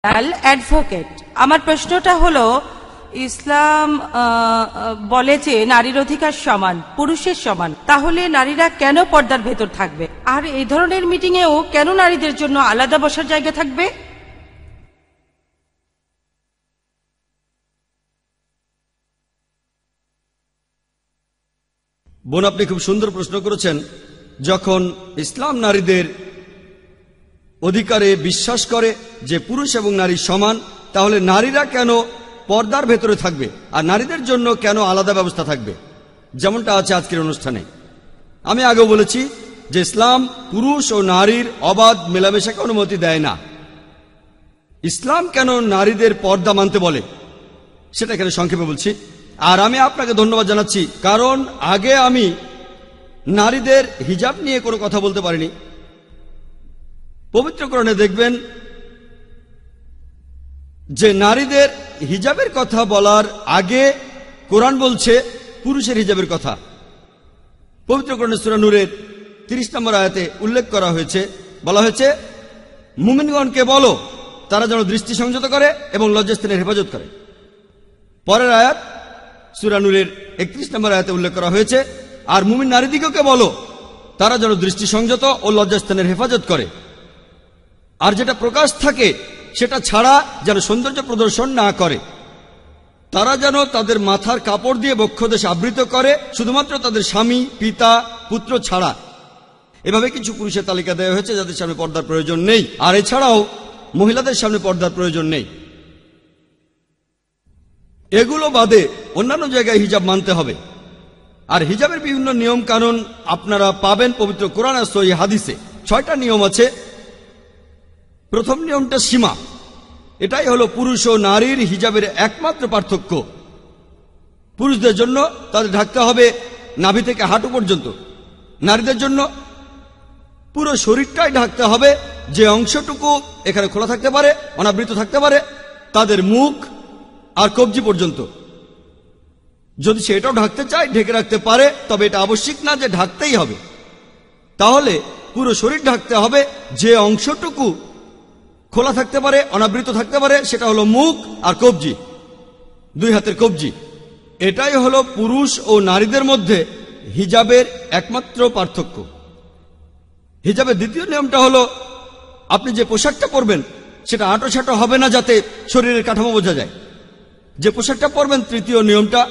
Advocate, আমার প্রশ্নটা হলো, ইসলাম বলে যে নারীর অধিকার সমান, পুরুষের সমান, তাহলে নারীরা কেন পর্দার ভেতর থাকবে? আর এই ধরনের মিটিংয়েও কেন নারীদের জন্য আলাদা বসার জায়গা থাকবে? বোন, আপনি খুব সুন্দর প্রশ্ন করেছেন। যখন ইসলাম নারীদের অধিকারে বিশ্বাস করে যে পুরুষ এবং নারী সমান, তাহলে নারীরা কেন পর্দার ভেতরে থাকবে আর নারীদের জন্য কেন আলাদা ব্যবস্থা থাকবে, যেমনটা আছে আজকের অনুষ্ঠানে? আমি আগেও বলেছি যে ইসলাম পুরুষ ও নারীর অবাধ মেলামেশাকে অনুমতি দেয় না। ইসলাম কেন নারীদের পর্দা মানতে বলে সেটা এখানে সংক্ষেপে বলছি। আর আমি আপনাকে ধন্যবাদ জানাচ্ছি, কারণ আগে আমি নারীদের হিজাব নিয়ে কোনো কথা বলতে পারিনি। পবিত্র কোরআনে দেখবেন যে নারীদের হিজাবের কথা বলার আগে কোরআন বলছে পুরুষের হিজাবের কথা। পবিত্র কোরআনে সূরা নূরের 30 নম্বর আয়াতে উল্লেখ করা হয়েছে, বলা হয়েছে, মুমিনগণকে বলো তারা যেন দৃষ্টি সংযত করে এবং লজ্জাস্থানের হেফাজত করে। পরের আয়াত সূরা নূরের 31 নম্বর আয়াতে উল্লেখ করা হয়েছে, আর মুমিন নারীদিগকে বলো তারা যেন দৃষ্টি সংযত ও লজ্জাস্থানের হেফাজত করে, আর যেটা প্রকাশ থাকে সেটা ছাড়া যেন সৌন্দর্য প্রদর্শন না করে। তারা যেন তাদের মাথার কাপড় দিয়ে বক্ষদেশ আবৃত করে, শুধুমাত্র তাদের স্বামী, পিতা, পুত্র ছাড়া। এভাবে কিছু পুরুষের তালিকা দেওয়া হয়েছে যাদের সামনে পর্দার প্রয়োজন নেই, আর এছাড়াও মহিলাদের সামনে পর্দার প্রয়োজন নেই। এগুলো বাদে অন্যান্য জায়গায় হিজাব মানতে হবে। আর হিজাবের বিভিন্ন নিয়ম কানুন আপনারা পাবেন পবিত্র কোরআন আর সহিহ হাদিসে। 6টা নিয়ম আছে। প্রথম নিয়মটা সীমা। এটাই হলো পুরুষ ও নারীর হিজাবের একমাত্র পার্থক্য। পুরুষদের জন্য তাদের ঢাকতে হবে নাভি থেকে হাঁটু পর্যন্ত, নারীদের জন্য পুরো শরীরটাই ঢাকতে হবে। যে অংশটুকু এখানে খোলা থাকতে পারে, অনাবৃত থাকতে পারে, তাদের মুখ আর কবজি পর্যন্ত। যদি সে এটাও ঢাকতে চায় ঢেকে রাখতে পারে, তবে এটা আবশ্যিক না যে ঢাকতেই হবে। তাহলে পুরো শরীর ঢাকতে হবে। যে অংশটুকু খোলা থাকতে পারে, অনাবৃত থাকতে পারে, সেটা হলো মুখ আর কবজি, 2 হাতের কবজি। এটাই হলো পুরুষ ও নারীদের মধ্যে হিজাবের একমাত্র পার্থক্য। হিজাবের দ্বিতীয় নিয়মটা হলো আপনি যে পোশাকটা পরবেন সেটা আঁটো-ছাটো হবে না, যাতে শরীরের কাঠামো বোঝা যায়। যে পোশাকটা পরবেন, তৃতীয় নিয়মটা,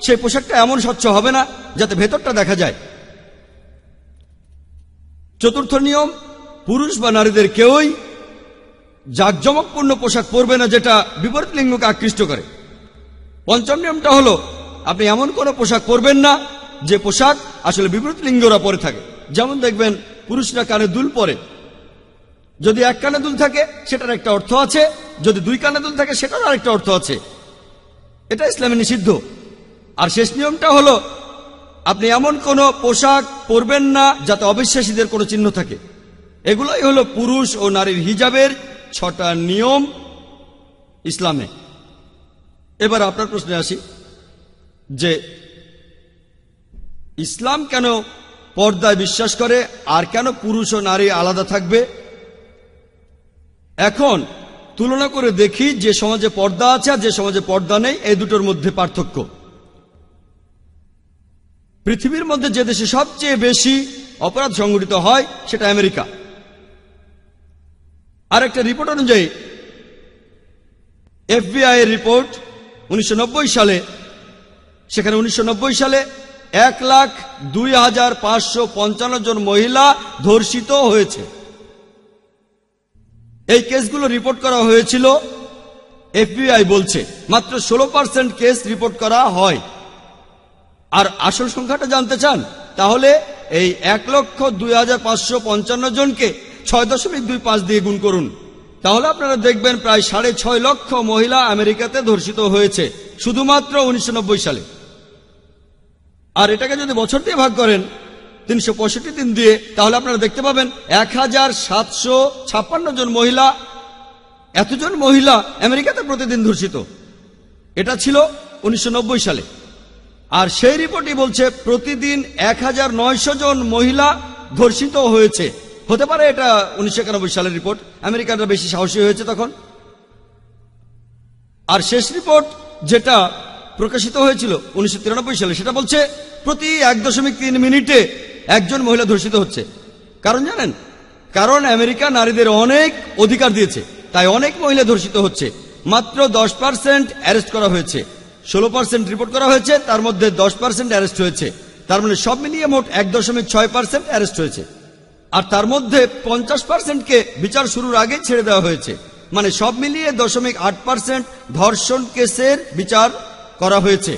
সেই পোশাকটা এমন স্বচ্ছ হবে না যাতে ভেতরটা দেখা যায়। চতুর্থ নিয়ম, পুরুষ বা নারীদের কেউই জাঁকজমকপূর্ণ পোশাক পরবে না যেটা বিপরীত লিঙ্গকে আকৃষ্ট করে। পঞ্চম নিয়মটা হলো আপনি এমন কোনো পোশাক পরবেন না যে পোশাক আসলে বিপরীত লিঙ্গরা পরে থাকে। যেমন দেখবেন পুরুষরা কানে দুল পরে। যদি এক কানে দুল থাকে সেটার একটা অর্থ আছে, যদি 2 কানে দুল থাকে সেটার আরেকটা অর্থ আছে। এটা ইসলামে নিষিদ্ধ। আর শেষ নিয়মটা হলো আপনি এমন কোনো পোশাক পরবেন না যাতে অবিশ্বাসীদের কোনো চিহ্ন থাকে। এগুলোই হলো পুরুষ ও নারীর হিজাবের 6টা নিয়ম ইসলামে। এবার আপনার প্রশ্নে আসি যে ইসলাম কেন পর্দায় বিশ্বাস করে আর কেন পুরুষ ও নারী আলাদা থাকবে। এখন তুলনা করে দেখি যে সমাজে পর্দা আছে আর যে সমাজে পর্দা নেই, এই দুটোর মধ্যে পার্থক্য। পৃথিবীর মধ্যে যে দেশে সবচেয়ে বেশি অপরাধ সংঘটিত হয় সেটা আমেরিকা। আর একটা রিপোর্ট অনুযায়ী, FBI এর রিপোর্ট 1990 সালে, সেখানে 1990 সালে 1,02,555 জন মহিলা ধর্ষিত হয়েছে। এই কেসগুলো রিপোর্ট করা হয়েছিল, FBI বলছে মাত্র 16% কেস রিপোর্ট করা হয়। আর আসল সংখ্যাটা জানতে চান, তাহলে এই 1,02,555 জনকে 6.25 দিয়ে গুণ করুন, তাহলে আপনারা দেখবেন প্রায় 6.5 লক্ষ মহিলা আমেরিকাতে ধর্ষিত হয়েছে শুধুমাত্র 1990 সালে। আর এটাকে যদি বছর দিয়ে ভাগ করেন 365 দিন দিয়ে, তাহলে আপনারা দেখতে পাবেন 1,756 জন মহিলা, এতজন মহিলা আমেরিকাতে প্রতিদিন ধর্ষিত। এটা ছিল 1990 সালে। আর সেই রিপোর্টই বলছে প্রতিদিন 1,900 জন মহিলা ধর্ষিত হয়েছে। হতে পারে এটা 1991 সালের রিপোর্ট, আমেরিকানরা বেশি সাহসী হয়েছে তখন। আর শেষ রিপোর্ট যেটা প্রকাশিত হয়েছিল 1993 সালে, সেটা বলছে প্রতি 1.3 মিনিটে একজন মহিলা ধর্ষিত হচ্ছে। কারণ জানেন? কারণ আমেরিকা নারীদের অনেক অধিকার দিয়েছে, তাই অনেক মহিলা ধর্ষিত হচ্ছে। মাত্র 10% অ্যারেস্ট করা হয়েছে, 16% রিপোর্ট করা হয়েছে, তার মধ্যে 10% অ্যারেস্ট হয়েছে। তার মানে সব মিলিয়ে মোট 1.6% অ্যারেস্ট হয়েছে। আর তার মধ্যে 50%কে বিচার শুরুর আগে ছেড়ে দেওয়া হয়েছে। মানে সব মিলিয়ে 0.8% ধর্ষণ কেসের বিচার করা হয়েছে।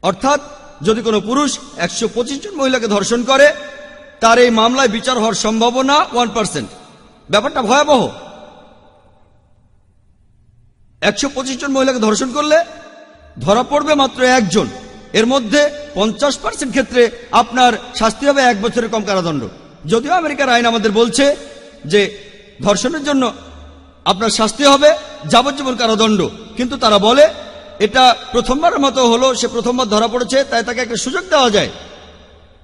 অর্থাৎ যদি কোনো পুরুষ 125 জন মহিলাকে ধর্ষণ করে, তার এই মামলায় বিচার হওয়ার সম্ভাবনা 1%। ব্যাপারটা ভয়াবহ। 125 জন মহিলাকে ধর্ষণ করলে ধরা পড়বে মাত্র একজন। এর মধ্যে 50% ক্ষেত্রে আপনার শাস্তি হবে 1 বছরের কম কারাদণ্ড। যদিও আমেরিকার আইন আমাদের বলছে যে ধর্ষণের জন্য আপনার শাস্তি হবে যাবজ্জীবন কারাদণ্ড, কিন্তু তারা বলে এটা প্রথমবারের মতো হলো, সে প্রথমবার ধরা পড়েছে, তাই তাকে একটা সুযোগ দেওয়া যায়,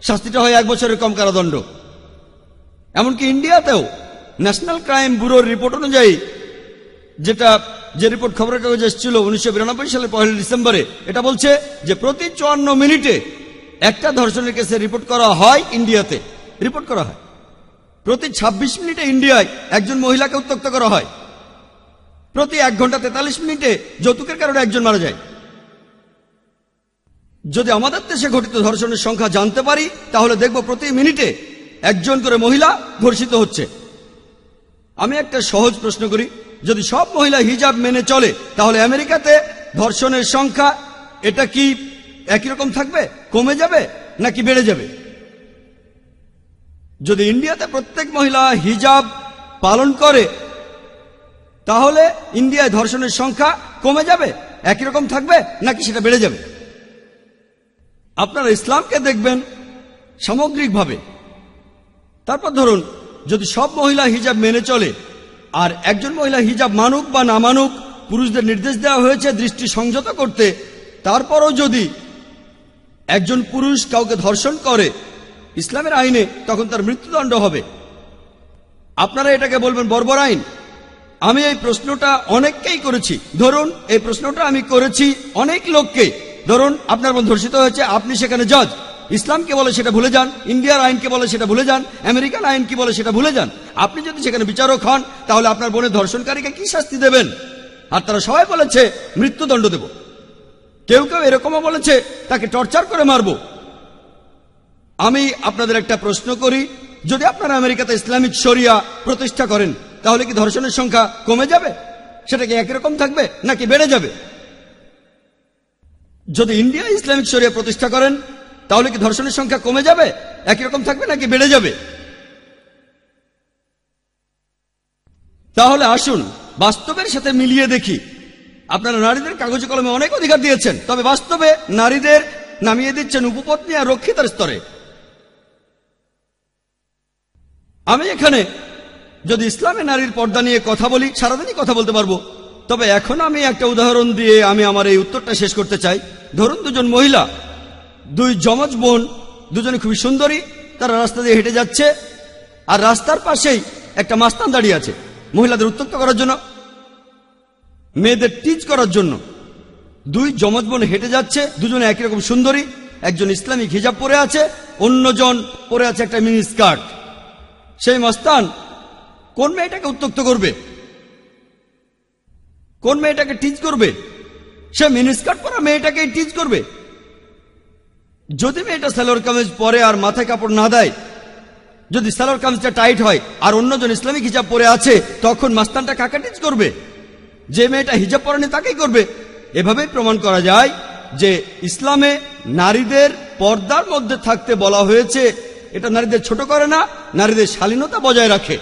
শাস্তিটা হয় 1 বছরের কম কারাদণ্ড। এমনকি ইন্ডিয়াতেও ন্যাশনাল ক্রাইম ব্যুরোর রিপোর্ট অনুযায়ী, যে রিপোর্ট খবরের কাগজে এসেছিল 1992 সালের 1 ডিসেম্বরে, এটা বলছে যে প্রতি 54 মিনিটে একটা ধর্ষণের কেসে রিপোর্ট করা হয় ইন্ডিয়াতে। রিপোর্ট করা হয় প্রতি 26 মিনিটে ইন্ডিয়ায় একজন মহিলাকে উত্ত্যক্ত করা হয়। প্রতি 1 ঘন্টা 43 মিনিটে যৌতুকের কারণে একজন মারা যায়। যদি আমাদের দেশে ঘটিত ধর্ষণের সংখ্যা জানতে পারি, তাহলে দেখব প্রতি মিনিটে একজন করে মহিলা ধর্ষিত হচ্ছে। আমি একটা সহজ প্রশ্ন করি, যদি সব মহিলা হিজাব মেনে চলে, তাহলে আমেরিকাতে ধর্ষণের সংখ্যা এটা কি একই রকম থাকবে, কমে যাবে নাকি বেড়ে যাবে? যদি ইন্ডিয়াতে প্রত্যেক মহিলা হিজাব পালন করে, তাহলে ইন্ডিয়ায় ধর্ষণের সংখ্যা কমে যাবে, একই রকম থাকবে নাকি সেটা বেড়ে যাবে? আপনারা ইসলামকে দেখবেন সামগ্রিকভাবে। তারপর ধরুন, যদি সব মহিলা হিজাব মেনে চলে, আর একজন মহিলা হিজাব মানুক বা না মানুক, পুরুষদের নির্দেশ দেওয়া হয়েছে দৃষ্টি সংযত করতে, তারপরও যদি একজন পুরুষ কাউকে ধর্ষণ করে ইসলামের আইনে, তখন তার মৃত্যুদণ্ড হবে। আপনারা এটাকে বলবেন বর্বর আইন। আমি এই প্রশ্নটা অনেককেই করেছি। ধরুন এই প্রশ্নটা আমি করেছি অনেক লোককে। ধরুন আপনার বোন ধর্ষিত হয়েছে, আপনি সেখানে জজ। ইসলামকে বলে সেটা ভুলে যান, ইন্ডিয়ার আইনকে বলে সেটা ভুলে যান, আমেরিকান আইন কি বলে সেটা ভুলে যান। আপনি যদি সেখানে বিচারক হন, তাহলে আপনার বোনের ধর্ষণকারীকে কি শাস্তি দেবেন? আর তারা সবাই বলেছে মৃত্যুদণ্ড দেব। কেউ কেউ এরকমও বলেছে তাকে টর্চার করে মারব। আমি আপনাদের একটা প্রশ্ন করি, যদি আপনারা আমেরিকাতে ইসলামিক শরিয়া প্রতিষ্ঠা করেন, তাহলে কি ধর্ষণের সংখ্যা কমে যাবে? সেটা কি একই রকম থাকবে নাকি বেড়ে যাবে? যদি ইন্ডিয়া ইসলামিক শরিয়া প্রতিষ্ঠা করেন, তাহলে কি ধর্ষণের সংখ্যা কমে যাবে, একই রকম থাকবে নাকি বেড়ে যাবে? তাহলে আসুন বাস্তবের সাথে মিলিয়ে দেখি। আপনারা নারীদের কাগজে কলমে অনেক অধিকার দিয়েছেন, তবে বাস্তবে নারীদের নামিয়ে দিচ্ছেন উপপত্নী আর রক্ষিতার স্তরে। আমি এখানে যদি ইসলামে নারীর পর্দা নিয়ে কথা বলি, সারাদিনই কথা বলতে পারবো। তবে এখন আমি একটা উদাহরণ দিয়ে আমি আমার এই উত্তরটা শেষ করতে চাই। ধরুন দুজন মহিলা, 2 যমজ বোন, দুজনে খুবই সুন্দরী, তারা রাস্তা দিয়ে হেঁটে যাচ্ছে, আর রাস্তার পাশেই একটা মাস্তান দাঁড়িয়ে আছে মহিলাদের উত্ত্যক্ত করার জন্য, মেয়েদের টিচ করার জন্য। 2 যমজ বোন হেঁটে যাচ্ছে, দুজনে একই রকম সুন্দরী, একজন ইসলামিক হিজাব পরে আছে, অন্যজন পরে আছে একটা মিনি স্কার্ট। সেই মাস্তান কোন মেয়েটাকে উত্ত্যক্ত করবে? কোন মেয়েটাকে টিচ করবে? সে মিনি স্কার্ট পরা মেয়েটাকে টিচ করবে। যদি মেয়েটা সালোয়ার কামিজ পরে আর মাথায় কাপড় না দেয়, যদি সালোয়ার কামিজটা টাইট হয় আর অন্যজন ইসলামিক হিজাব পরে আছে, তখন মাস্তানটা কাকে টিচ করবে? যে মেয়েটা হিজাব পরেনি তাকেই করবে। এভাবেই প্রমাণ করা যায় যে ইসলামে নারীদের পর্দার মধ্যে থাকতে বলা হয়েছে। এটা নারীদের ছোট করে না, নারীদের শালীনতা বজায় রাখে।